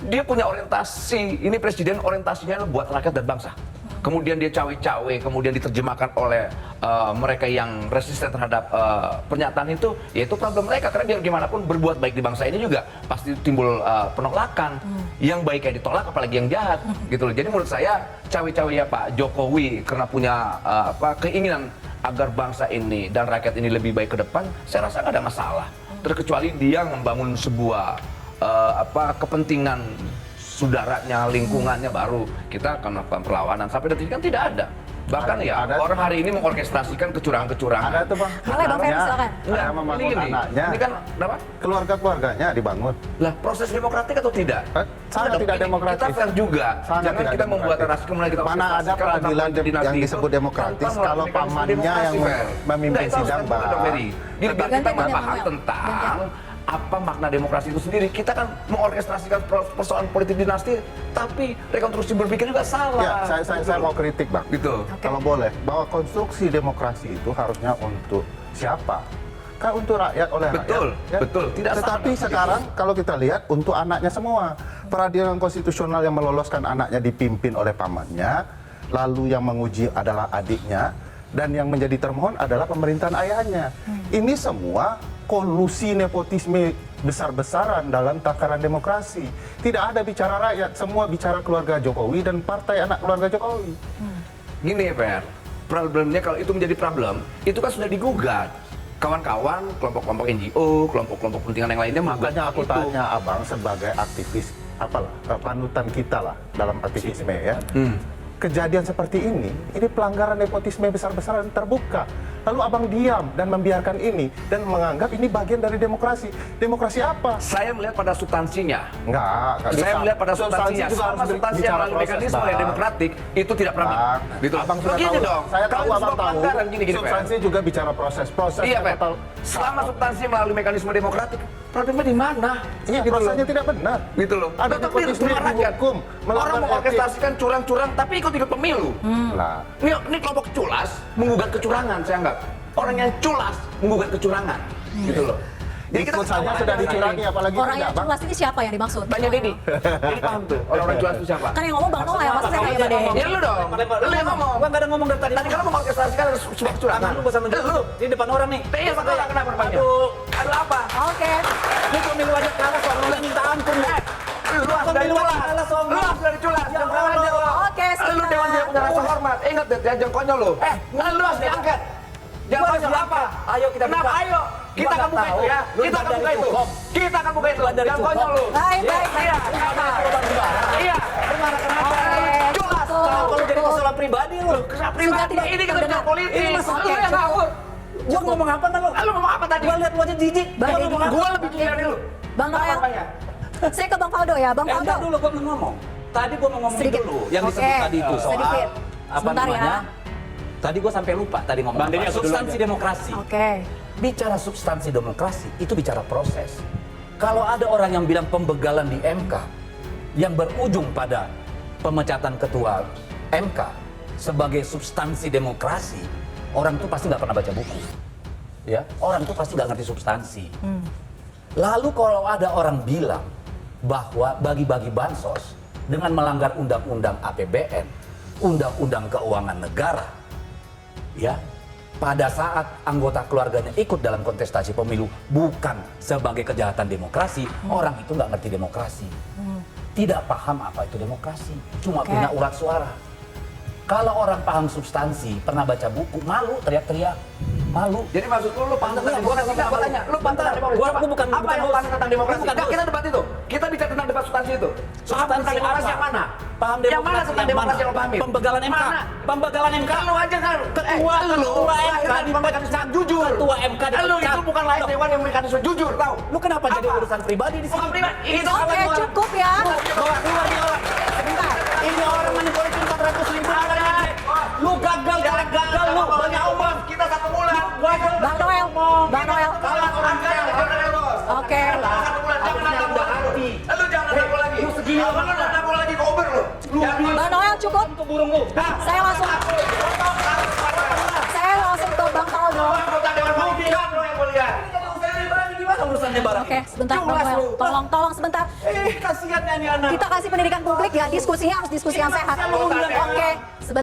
dia punya orientasi, ini presiden orientasinya buat rakyat dan bangsa. Kemudian dia cawe-cawe, kemudian diterjemahkan oleh mereka yang resisten terhadap pernyataan itu, ya itu problem mereka. Karena biar gimana pun berbuat baik di bangsa ini juga pasti timbul penolakan. Yang baiknya ditolak, apalagi yang jahat, gitu loh. Jadi menurut saya cawe-cawe ya Pak Jokowi karena punya keinginan agar bangsa ini dan rakyat ini lebih baik ke depan, saya rasa nggak ada masalah. Terkecuali dia membangun sebuah kepentingan saudaranya, lingkungannya, baru kita akan melakukan perlawanan. Sampai detik ini kan tidak ada. Bahkan orang hari ini mengorkestrasikan kecurangan-kecurangan. Ada tuh Bang. Boleh Bang Ferry, silakan. Saya membangun anaknya. Ini kan apa? Keluarga-keluarganya dibangun. Lah, proses demokratik atau tidak? Sangat tidak demokratis. Kita fair juga. Sangat Jangan tidak kita membuat demokratis. narasi kemudian kita Mana ada peradilan yang disebut demokratis kalau pamannya yang memimpin sidang, Bang. Jadi biar kita paham tentang apa makna demokrasi itu sendiri. Kita kan mengorkestrasikan persoalan politik dinasti, tapi rekonstruksi berpikir juga salah. Ya, saya mau kritik, Bang. Gitu. Kalau boleh, bahwa konstruksi demokrasi itu harusnya untuk siapa? Kan untuk rakyat, oleh Betul, rakyat. Ya? betul. Tidak Tetapi salah. sekarang kalau kita lihat untuk anaknya semua, peradilan konstitusional yang meloloskan anaknya dipimpin oleh pamannya, lalu yang menguji adalah adiknya, dan yang menjadi termohon adalah pemerintahan ayahnya. Ini semua kolusi nepotisme besar-besaran dalam takaran demokrasi. Tidak ada bicara rakyat, semua bicara keluarga Jokowi dan partai anak keluarga Jokowi. Gini ya, Per. Problemnya kalau itu menjadi problem, itu kan sudah digugat. Kawan-kawan, kelompok-kelompok NGO, kelompok-kelompok kepentingan yang lainnya menggugat Makanya aku itu. tanya Abang sebagai aktivis, apalah, panutan kita lah dalam aktivisme ya. Kejadian seperti ini pelanggaran nepotisme besar-besaran terbuka. Lalu Abang diam dan membiarkan ini dan menganggap ini bagian dari demokrasi. Demokrasi apa? Saya melihat pada substansinya. Enggak Saya bisa. melihat pada substansinya. juga Sama harus substansi yang bicara melalui proses, mekanisme yang Bang. demokratik itu tidak pernah. Bang, Gitu. Abang sudah Begini tahu. dong. Saya Kalau tahu itu Abang sebuah tahu. pelanggaran gini-gini, Per. Substansi juga bicara proses. Proses Iya, Per. total. Selama substansi melalui mekanisme demokratik, problemnya di mana? Iya, Gitu prosesnya loh. tidak benar. Gitu loh. Ada Tetap di nepotisme rumah rakyat. dihukum, melanggar Orang etik. mengorkestrasikan curang-curang tapi ikut-ikut pemilu. Nah, Ini kelompok culas menggugat kecurangan, saya anggap. Orang yang culas menggugat kecurangan. Gitu loh. ikut saja sudah dicurangi, apalagi Orang tidak, yang Bang. culas ini siapa yang dimaksud? Tanya Dedi. Dedi paham tuh orang-orang culas itu siapa? Kan yang ngomong Bang Noel, maksudnya kayak Bade. Ya lu dong. Lu yang ngomong. Gua nggak ada ngomong dari tadi. Tadi kalau mengorkestrasikan ada sebuah kecurangan. Tangan lu bosan menjawab. Lu. Di depan orang nih. Iya, satu orang kenapa rupanya? Aduh apa? Oke. Ini pemilu aja kalah soal lu minta ampun lu. Lu dari culas. Lu dari culas. Ya Jangan kurang ajar lu. Oke, Lu sebentar. dewan tidak punya rasa hormat. Ingat deh, jangan konyol lu. Lu harus diangkat. Jangan Gua harus konyol apa? diangkat. Ayo kita Kenapa? buka. Ayo. Kita akan buka itu ya. Lu Kita akan buka itu. cukup. Kita akan buka itu. Dari Jangan cukup. konyol lu. Baik, baik. Iya. Iya. Jelas. Kalau jadi masalah pribadi lu. Kenapa pribadi? tidak Ini kita bicara terdengar. politik. Ini masalah Lu yang ngawur. Gua ngomong apa kan lu? Lu ngomong apa tadi? Gua lihat lu aja jijik. Bang Gua Deddy. ngomong apa? Gua lebih gila dari lu. Bang Noel. Apanya? Saya ke Bang Faldo ya, Bang Faldo. Entar dulu gua belum ngomong. Tadi gua mau ngomong Sedikit. dulu yang disebut Oke. tadi itu soal Sedikit. apa Sebentar ya. namanya? Tadi gua sampai lupa tadi ngomong Bang Deddy, apa? aku dulu Substansi aja. demokrasi. Oke. Bicara substansi demokrasi itu bicara proses. Kalau ada orang yang bilang pembegalan di MK yang berujung pada pemecatan ketua MK sebagai substansi demokrasi, orang itu pasti nggak pernah baca buku. Ya, orang itu pasti nggak ngerti substansi. Lalu kalau ada orang bilang bahwa bagi-bagi bansos dengan melanggar undang-undang APBN, undang-undang keuangan negara, ya, pada saat anggota keluarganya ikut dalam kontestasi pemilu bukan sebagai kejahatan demokrasi, orang itu nggak ngerti demokrasi, tidak paham apa itu demokrasi, cuma Oke. punya urat suara. Kalau orang paham substansi, pernah baca buku, malu teriak-teriak, malu. Jadi maksud lu paham tentang Gua demokrasi? nggak Gua tanya, lu paham tentang demokrasi? Gua Coba. bukan- Apa bukan yang lu host. paham tentang demokrasi? Gua bukan Enggak, host. kita debat itu. Kita bicara tentang debat substansi itu. Paham Substansi tentang demokrasi apa? yang mana? Paham Yang mana tentang demokrasi yang lu pahamin? Pembegalan MK. Mana? Pembegalan MK. Kalau aja kan Ketua MK di mekanisme jujur. Ketua MK Lu dipecat. itu bukan lain dewan yang mekanisme jujur, tahu? Lu kenapa jadi Apa? urusan pribadi di sini? Bukan pribadi. Itu Oke, cukup ya. Bawa keluar dia orang. Sebentar. Ini orang manipolitik 400.000 orang. Lu gagal, gagal lu. Banyak umur. Kita satu bulan. Bang Noel. Bang Noel. Salah orang kaya, Oke. satu bulan jangan nambah lagi. Lu jangan nambah lagi. Lu segini lu udah nambah lagi ke Uber lu. Bang Noel cukup. Untuk burung lu. Saya langsung ke Bang Faldo. Anggota dewan pimpinan lu yang mulia. Gimana urusan nih barang. Oke, sebentar Bang Jelas Noel. lu. Tolong sebentar. Kasihan nih anak. Kita kasih pendidikan publik ya, diskusinya harus diskusi yang sehat. Lu bilang, Oke, sebentar.